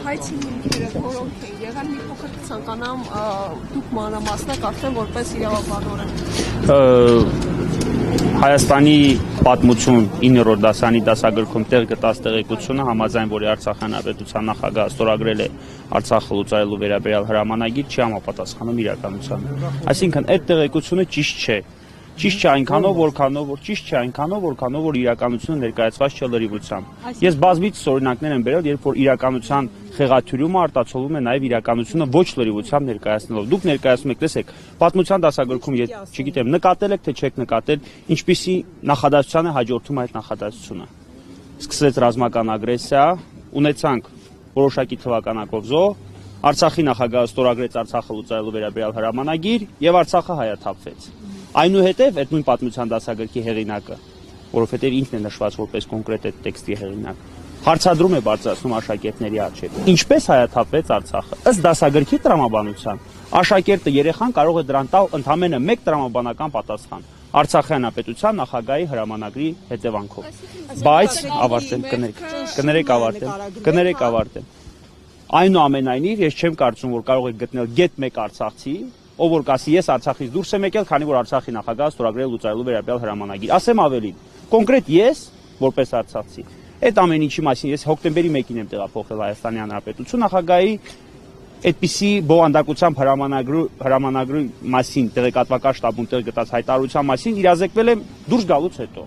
հայցի հիմքերը, որոնք են եղան, մի փոքր ցանկանամ դուք մանրամասնեք արդեն որպես իրավաբանորեն։ Հայաստանի պատմություն 9-րդ դասանի դասագրքում տեղ գտած տեղեկությունը համաձայն որի Արցախի հանրապետության նախագահը ստորագրել է Արցախը լուծարելու վերաբերյալ հրամանագիր չի համապատասխանում իրականությանը։ Այսինքն այդ տեղեկությունը ճիշտ չէ։ Ճիշտ չէ այնքանով, որքանով որ իրականությունը ներկայացված չէ լրիվությամբ։ Ես բազմից օրինակներ եմ բերել, երբ որ իրականության խեղաթյուրումը արտացոլվում է նաև իրականությունը ոչ լրիվությամբ ներկայացնելով։ Դուք ներկայացնում եք, տեսեք, պատմության դասագրքում, չգիտեմ, նկատել եք թե չեք նկատել, ինչպիսի նախադասության է հաջորդում այդ նախադասությունը։ Սկսեց ռազմական ագրեսիա, ունեցանք որոշակի թվականակով զոհ, Արցախի նախագահը ստորագրեց Արցախը լուծարելու վերաբերյալ հրամանագիր եւ Արցախը հայաթափվեց։ Այնուհետև այդ նույն պատմության դասագրքի հեղինակը, որովհետև ինքն է նշված որպես կոնկրետ այդ տեքստի հեղինակ, հարցադրում է բարձրացնում աշակերտների առջև։ Ինչպես հայաթափվեց Արցախը։ Ըստ դասագրքի տրամաբանության, աշակերտը երեխան կարող է դրան տալ ընդամենը մեկ տրամաբանական պատասխան։ Արցախի հանրապետության նախագահի հրամանագրի հետևանքով։ Բայց կներեք ավարտեմ։ Այնուամենայնիվ, ես չեմ կարծում, որ կարող եք գտնել գեթ մեկ արցախցի, ով որ կասի ես Արցախից դուրս եմ եկել, քանի որ Արցախի նախագահը ստորագրել լուծարելու վերաբերյալ հրամանագիր։ Ասեմ ավելին, կոնկրետ ես, որպես արցախցի, այդ ամեն ինչի մասին ես հոկտեմբերի 1-ին եմ տեղափոխել Հայաստանի Հանրապետություն նախագահի այդպիսի բովանդակությամբ հրամանագրի մասին տեղեկատվական շտաբում տեղ գտած հայտարարության մասին իրազեկվել եմ դուրս գալուց հետո։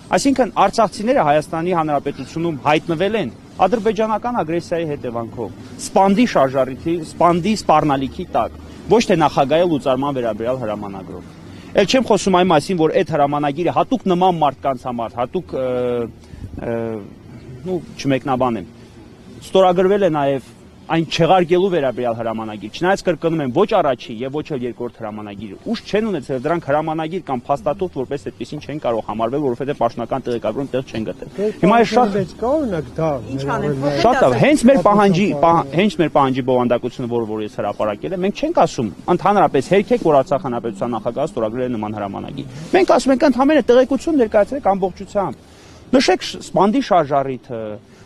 Այսինքն արցախցիները Հայաստանի Հանրապետությունում հայտնվել են ադրբեջանական ագրեսիայի հետևանքով, սպանդի սպառնալիքի տակ, ոչ թե նախագահի լուծարման վերաբերյալ հրամանագրով։ Էլ չեմ խոսում այն մասին, որ այդ հրամանագիրը հատուկ նման մարդկանց համար, հատուկ չմեկնաբանեմ, ստորագրվել է նաև այն չեղարկելու վերաբերյալ հրամանագիր, չնայած կրկնում եմ ոչ առաջին եւ ոչ էլ երկրորդ հրամանագիրը, ուժ չեն ունեցել դրանք հրամանագիր կամ փաստաթուղթ որպես այդպեսին չեն կարող համարվել, որովհետեւ պաշտոնական տեղեկագրում տեղ չեն գտել։ Հիմա է շատ լավ, հենց մեր պահանջի բովանդակությունը, որ ես հրապարակել եմ, մենք չենք ասում ընդհանրապես հերքեք, որ Արցախ հանրապետության նախագահը ստորագրել է նման հրամանագիր։ Մենք ասում ենք ընդհանրապես տեղեկություն ներկայացրեք ամբողջությամբ։ Նշեք սպանդի շարժառիթը,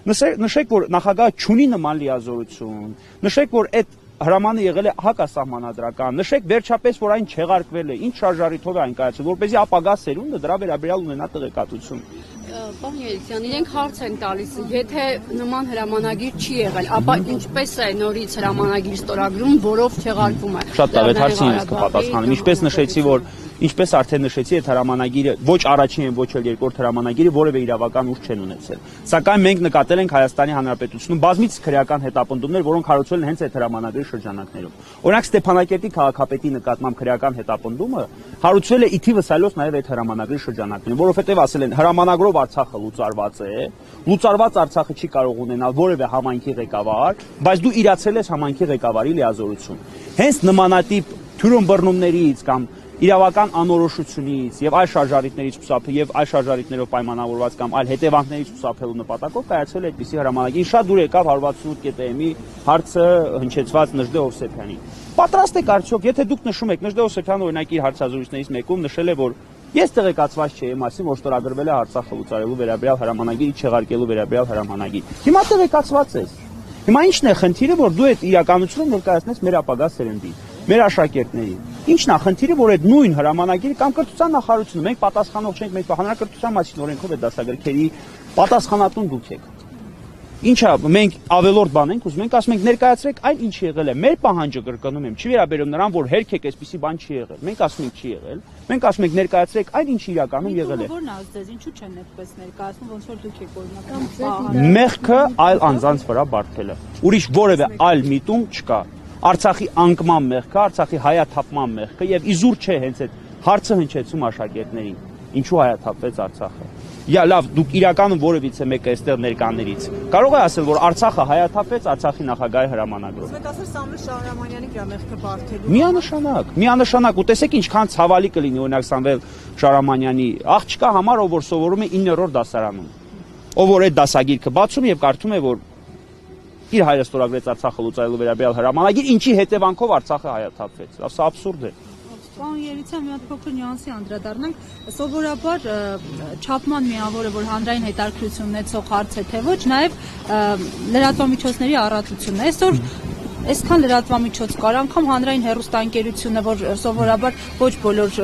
նշեք, որ նախագահը չունի նման լիազորություն, նշեք, որ այդ հրամանը եղել է հակասահմանադրական, նշեք վերջապես, որ այն չեղարկվել է, ինչ շարժառիթով է այն կայացել, որպեսզի ապագա սերունդը դրա վերաբերյալ ունենա տեղեկատվություն։ Պարոն Երիցյան, իրենք հարց են տալիս, եթե նման հրամանագիր չի եղել, ապա ինչպես է նորից հրամանագիր ստորագրում, որով չեղարկվում է։ Շատ լավ, այդ հարցին ես կպատասխանեմ։ Ինչպես արդեն նշեցի, այդ հրամանագիրը ոչ առաջին եւ ոչ էլ երկրորդ հրամանագիրը որևէ իրավական ուժ չեն ունեցել։ Սակայն մենք նկատել ենք Հայաստանի Հանրապետությունում բազմից քրեական հետապնդումներ, որոնք հարուցվել են հենց այդ հրամանագրի շրջանակներում։ Օրինակ Ստեփանակերտի քաղաքապետի նկատմամբ քրեական հետապնդումը հարուցվել է ի թիվս այլոց նաեւ այդ հրամանագրի շրջանակներում, որովհետեւ ասել են հրամանագրով Արցախը լուծարված է, լուծարված Արցախը չի կարող ունենալ որևէ համայնքի ղեկավար, բայց դու իրացել ես համայնքի ղեկավարի լիազորություն։ Հենց նմանատիպ թյուրըմբռնումներից կամ իրավական անորոշությունից եւ այլ շարժառիթներից խուսափել եւ այլ շարժառիթներով պայմանավորված կամ այլ հետևանքներից խուսափելու նպատակով կայացել է այդպիսի հրամանագիր։ Շատ դուր եկավ 168.am-ի հարցը հնչեցված Նժդե Հովսեփյանի։ Պատրաստ եք արդյոք, եթե դուք նշում եք, Նժդե Հովսեփյանը օրինակ իր հարցազրույցներից մեկում նշել է, որ ես տեղեկացված չէի մասին, որ ստորագրվել է Արցախը լուծարելու վերաբերյալ հրամանագիրը չեղարկելու վերաբերյալ հրամանագիր։ Հիմա տեղեկացված ես։ Հիմա ի՞նչն է խնդիրը, որ դու այդ իրականությունը ներկայացնես մեր ապագա սերնդին, մեր աշակերտներին։ Ինչն է խնդիրը, որ այդ նույն հրամանագիրը կամ կրթության նախարարությունը, մենք պատասխանող չենք, մենք հանրակրթության մասին օրենքով այդ դասագրքերի պատասխանատուն դուք եք։ Ինչա, մենք ավելորդ բան ենք ուզում, մենք ասում ենք ներկայացրեք այն ինչ եղել է։ Մեր պահանջը կրկնում եմ, չի վերաբերում նրան, որ հերքեք այսպիսի բան չի եղել։ Մենք ասում ենք չի եղել։ Մենք ասում ենք ներկայացրեք այն ինչ իրականում եղել է։ Որն ազդեց, ինչու չեն այդպես ներկայացնում, ոնց որ դուք եք օրինակ։ Մեղքը այլ անձանց վրա բարթելը։ Ուրիշ որևէ այլ միտում չկա։ Արցախի անկման մեղքը, Արցախի հայաթափման մեղքը եւ իզուր չէ հենց այդ հարցը հնչեցում աշակերտներին։ Ինչու հայաթափվեց Արցախը։ Լավ, դուք իրականում որևիցե մեկը այստեղ ներկաներից կարող է ասել, որ Արցախը հայաթափվեց Արցախի նախագահի հրամանագրով։ Եք ասել Սամվել Շահրամանյանի դրա մեղքը բարթելու։ Միանշանակ, ու տեսեք ինչքան ցավալի կլինի օրինակ Սամվել Շահրամանյանի աղջկա համար, ով որ սովորում է 9-րդ դասարանում, ով որ այդ դասագիրքը բացում եւ կարդում է, որ իր հայրը ստորագրեց Արցախը լուծարելու վերաբերյալ հրամանագիր, ինչի հետևանքով Արցախը հայաթափվեց։ Սա աբսուրդ է։ Պարոն Երիցյան, մի հատ փոքր նյուանսի անդրադառնանք, սովորաբար չափման միավորը, որ հանրային հետաքրքրություն ունեցող հարց է, թե ոչ, նաև լրատվամիջոցների առատությունն է։ Այսօր այսքան լրատվամիջոց կար, անգամ հանրային հեռուստաընկերությունը, որ սովորաբար ոչ բոլոր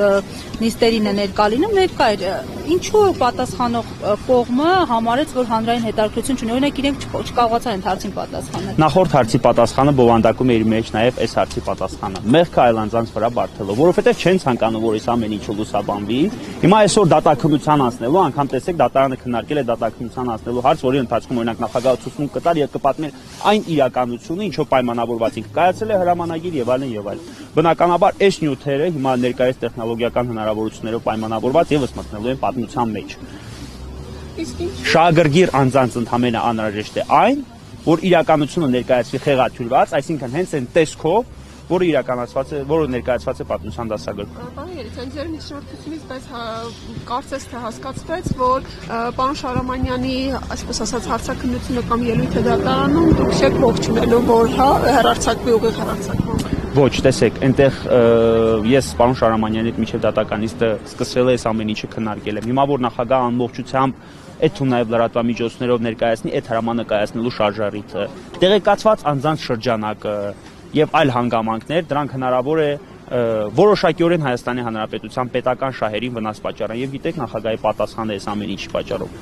նիստերին է ներկա լինում, ներկա էր։ Ինչու պատասխանող կողմը համարեց, որ հանրային հետաքրքրություն չունի, օրինակ իրենք չկարողացան այդ հարցին պատասխանել։ Նախորդ հարցի պատասխանը բովանդակում է իր մեջ նաև այս հարցի պատասխանը։ Մեղքը այլ անձանց վրա բարթելով, որովհետև չեն ցանկանում, որ այս ամեն ինչը լուսաբանվի։ Հիմա այսօր դատաքննության անցնելու, անգամ տեսեք դատարանը քննարկել է դատաքննության անցնելու հարց, որի ընթացքում օրինակ նախագահը ցուցում կտար եւ կպատմեր այն իրականությունը, ինչով պայմանավորված ինքը կայացել է հրամանագիր եւ այլն եւ այլն։ Բնականաբար այս նյութերը հիմա ներկայիս տեխնոլոգիական հնարավորություններով պայմանավորված եւս մտնելու են պատմության մեջ։ Շահագրգիռ անձանց ընդհանրապես անհրաժեշտ է այն, որ իրականությունը ներկայացվի խեղաթյուրված, այսինքն հենց այն տեսքով, որը իրականացված է, որը ներկայացված է պատմության դասագրքում։ Պարոն Երիցյան, ձեր միջնորդությունից պես կարծես թե հասկացվեց, որ պարոն Շարամանյանի, այսպես ասած, հարցաքննությունը կամ ելույթը դատարանում դուք չեք ողջունելու, որ հեռարձակվի ուղիղ հեռարձակման։ Ոչ, տեսեք, այնտեղ ես պարոն Շարամանյանի հետ միջև դատականիստը սկսել է այս ամեն ինչը քննարկել եմ։ Հիմա որ նախագահ ամբողջությամբ այդ թվում նաև լրատվամիջոցներով ներկայացնի այդ հրամանը կայացնելու շարժառիթը, տեղեկացված անձանց շրջանակը եւ այլ հանգամանքներ, դրանք հնարավոր է որոշակիորեն Հայաստանի Հանրապետության պետական շահերին վնաս պատճառան եւ գիտեք նախագահի պատասխանը է այս ամեն ինչի պատճառով։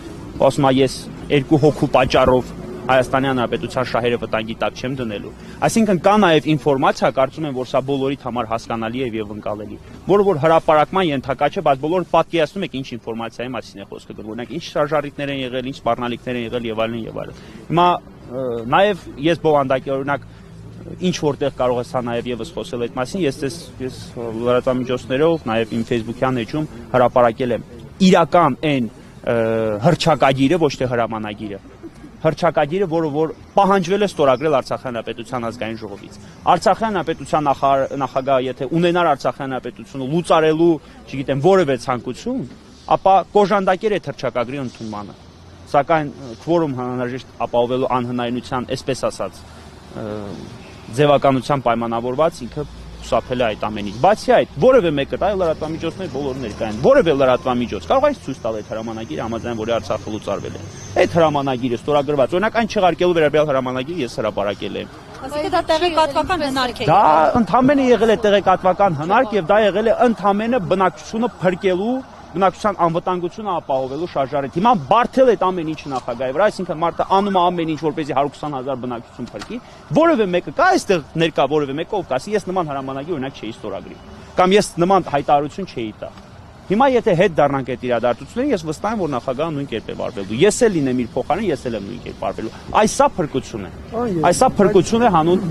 Ասում է ես երկու հոգու պատճառով Հայաստանի Հանրապետության շահերը վտանգի տակ չեմ դնելու։ Այսինքն կա նաև ինֆորմացիա, կարծում եմ, որ սա բոլորիդ համար հասկանալի է եւ ընկալելի, որը որ հրապարակման ենթակա չէ, բայց բոլորը պատկերացնում եք ինչ ինֆորմացիայի մասին է խոսքը գրվում, օրինակ ինչ շարժառիթներ են եղել, ինչ սպառնալիքներ են եղել եւ այլն եւ այլն։ Հիմա նաև ես բովանդակի օրինակ ինչ որտեղ կարող է սա նաև եւս խոսել այդ մասին, ես լրատվամիջոցներով նաև իմ Facebook-յան էջում հրապարակել եմ իրական այն հռչակագիրը, ոչ թե հրամանագիրը։ Հռչակագիրը, որը որ պահանջվել է ստորագրել Արցախի Հանրապետության ազգային ժողովից։ Արցախի Հանրապետության նախագահը, եթե ունենար Արցախի Հանրապետությունը լուծարելու, չգիտեմ, որևէ ցանկություն, ապա կոժանդակեր այդ հռչակագրի ընդունմանը։ Սակայն քվորում անհրաժեշտ ապահովելու անհնարինության, այսպես ասած, ձևականության պայմանավորված ինքը խուսափել է այդ ամենից։ Բացի այդ, որևէ մեկը, այլ լրատվամիջոցներ բոլորը ներկա են, որևէ լրատվամիջոց կարող է ցույց տալ այդ հրամանագիրը, համաձայն որի Արցախը լուծարվել է։ Այդ հրամանագիրը ստորագրված, օրինակ այն չեղարկելու վերաբերյալ հրամանագիրը ես հրապարակել եմ։ Այսինքն դա տեղեկատվական հնարք է։ Դա ընդհանրապես եղել է տեղեկատվական հնարք եւ դա եղել է ընդհանրապես բնակչությունը փրկելու, բնակչության անվտանգությունը ապահովելու շարժառիթ։ Հիմա բարթել այդ ամեն ինչը նախագահի վրա, այսինքն մարդը անում է ամեն ինչ, որպեսզի 120,000 բնակչություն փրկի։ Որևէ մեկը կա այստեղ ներկա, որևէ մեկը ով կասի, ես նման հրամանագիր օրինակ չէի ստորագրի, կամ ես նման հայտարարություն չէի տա։ Հիմա եթե հետ դառնանք այդ իրադարձություններին, ես վստահ եմ, որ նախագահը նույն կերպ է վարվելու։ Ես էլ լինեմ իր փոխարեն, ես էլ եմ նույն կերպ վարվելու։ Այս սա փրկություն է։ Այս սա փրկություն է հանուն։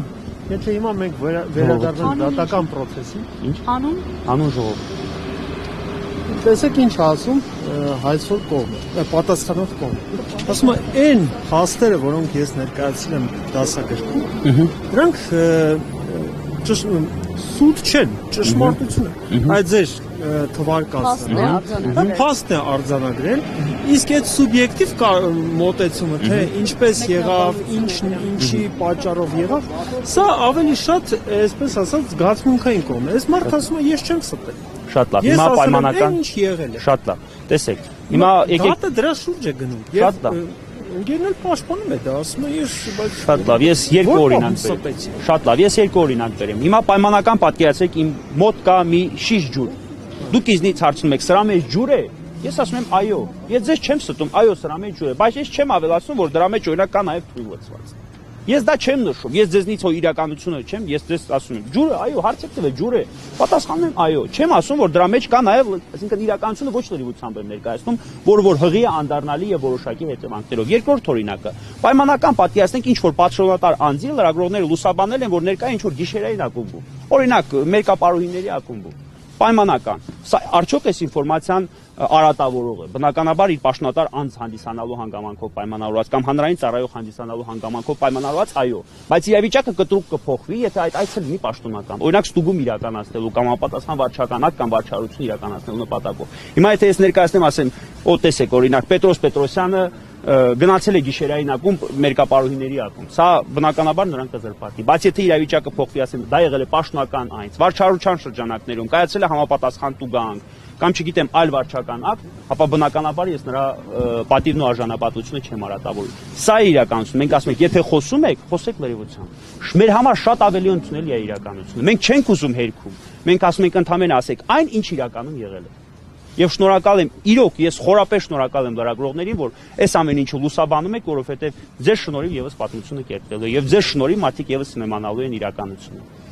Եթե հիմա մենք վերադառնանք դատական process-ին, հանուն ժողով։ Տեսեք ինչ ասում հայցող կողմը, պատասխանող կողմը։ Ասում է այն հաստերը, որոնք ես ներկայացրել եմ դասագրքում, դրանք սուտ չեն, ճշմարտություն է։ Այդ ձեր թվարկածը փաստ է արձանագրել, իսկ այդ սուբյեկտիվ մոտեցումը, թե ինչպես եղավ, ինչի պատճառով եղավ, սա ավելի շատ, այսպես ասած, զգացմունքային կողմն է։ Այս մարդը ասում է, ես չեմ ստել։ Շատ լավ։ Հիմա պայմանական ինչ եղել է։ Շատ լավ։ Տեսեք, հիմա եկեք դատը դրա շուրջ է գնում։ Շատ լավ։ Ընկերն էլ պաշտպանում է դա, ասում է ես Շատ լավ, ես երկու օրինակ բերեմ։ Շատ լավ, ես երկու օրինակ բերեմ։ Հիմա պայմանական պատկերացրեք իմ մոտ կա մի շիշ ջուր։ Դուք ինձնից հարցնում եք, սրա մեջ ջուր է։ Ես ասում եմ այո։ Ես ձեզ չեմ ստում, այո, սրա մեջ ջուր է, բայց ես չեմ ավելացնում, որ դրա մեջ օրինակ կա նաև թույլ լցված։ Ես դա չեմ նշում, ես ձեզնից հո իրականությունը չեմ, ես ձեզ ասում եմ, ջուրը, այո, հարցեք տվե, ջուր է։ Պատասխանում եմ, այո, չեմ ասում, որ դրա մեջ կա նաև, այսինքն իրականությունը ոչ լրիվությամբ եմ ներկայացնում, որ հղի է անդառնալի եւ որոշակի հետևանքներով։ Երկրորդ օրինակը, պայմանական պատկերացնենք ինչ որ պատշորատար անձի լրագրողները լուսաբանել են, որ ներկա ինչ որ գիշերային ակումբում։ Օրինակ, մերկապարուհիների ակումբում։ Պայմանական։ Սա արդյոք այս ինֆորմացիան արատավորող է։ Բնականաբար իր պաշտոնատար անձ հանդիսանալու հանգամանքով պայմանավորված կամ հանրային ծառայող հանդիսանալու հանգամանքով պայմանավորված, այո, բայց իրավիճակը կտրուկ կփոխվի, եթե այցը լինի պաշտոնական։ Օրինակ ստուգում իրականացնելու կամ անպատասխան վարչական ակտ կամ վարչարություն իրականացնելու նպատակով։ Հիմա եթե ես ներկայացնեմ, ասեմ, օ տեսեք, օրինակ Պետրոս Պետրոսյանը գնացել է գիշերային ակումբ, մերկապարուհիների ակումբ։ Սա բնականաբար նրան կզրպարտի։ Բայց եթե իրավիճակը փոխվի, ասեմ, դա եղել է պաշտոնական այնց, վարչարության շրջանակներում կայացել է համապատասխան տուգանք, կամ չգիտեմ, այլ վարչական ակտ, ապա բնականաբար ես նրա պատիվն ու արժանապատվությունը չեմ արատավորում։ Սա է իրականությունը։ Մենք ասում ենք, եթե խոսում եք, խոսեք լրիվությամբ։ Մեր համար շատ ավելի ընդունել է իրականությունը։ Մենք չենք ուզում հերքում։ Մենք ասում ենք ընդհանրապես ասեք այն, ինչ իրականում եղել է։ Եվ շնորհակալ եմ, իրոք ես խորապես շնորհակալ եմ լրագրողներին, որ այս ամեն ինչը լուսաբանում եք, որովհետև ձեր շնորհիվ եւս պատմությունը կերտելու է եւ ձեր շնորհիվ մարդիկ եւս իմանալու են իրականությունը։